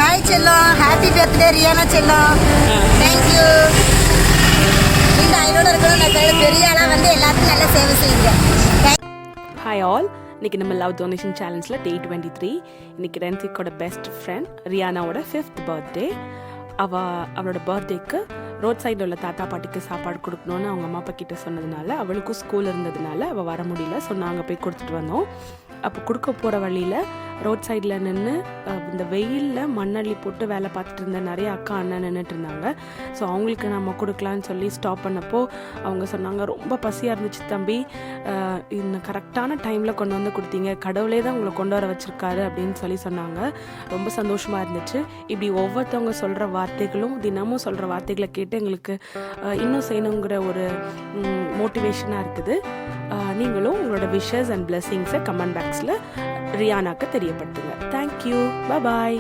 Hi செல்லம், happy birthday Riyana செல்லம். Thank you. இந்த ஐநூறு இருக்கணும். நான் பெரிய ஆளாக வந்து எல்லாத்துக்கும் நல்லா சேவை செய்யுங்க. ஹாய் ஆல், இன்றைக்கி நம்ம லவ் டொனேஷன் சேலஞ்சில் டே 23. இன்றைக்கி ரென்சிக்கோட பெஸ்ட் ஃப்ரெண்ட் ரியானாவோட 5th பர்த்டே. அவளோட பர்த்டேக்கு ரோட் சைடில் உள்ள தாத்தா பாட்டிக்கு சாப்பாடு கொடுக்கணுன்னு அவங்க அம்மா அப்பா கிட்ட சொன்னதுனால, அவளுக்கும் ஸ்கூல் இருந்ததுனால அவள் வர முடியல. ஸோ நாங்கள் போய் கொடுத்துட்டு வந்தோம். அப்போ கொடுக்க போகிற வழியில் ரோட் சைடில் நின்று இந்த வெயிலில் மண்ணள்ளி போட்டு வேலை பார்த்துட்டு இருந்த நிறைய அக்கா அண்ணன் நின்றுட்டு இருந்தாங்க. ஸோ அவங்களுக்கு நம்ம கொடுக்கலான்னு சொல்லி ஸ்டாப் பண்ணப்போ அவங்க சொன்னாங்க, ரொம்ப பசியாக இருந்துச்சு தம்பி, இன்னும் கரெக்டான டைமில் கொண்டு வந்து கொடுத்தீங்க, கடவுளே தான் உங்களை கொண்டு வர வச்சுருக்காரு அப்படின்னு சொல்லி சொன்னாங்க. ரொம்ப சந்தோஷமாக இருந்துச்சு. இப்படி ஒவ்வொருத்தவங்க சொல்கிற வார்த்தைகளும், தினமும் சொல்கிற வார்த்தைகளை கேட்டு எங்களுக்கு இன்னும் செய்யணுங்கிற ஒரு மோட்டிவேஷனாக இருக்குது. நீங்களும் உங்களோட விஷஸ் அண்ட் பிளெஸிங்ஸை கமெண்ட் பாக்ஸில் ரியானாக்கு தெரியப்படுத்துங்க. தேங்க்யூ. பாய்.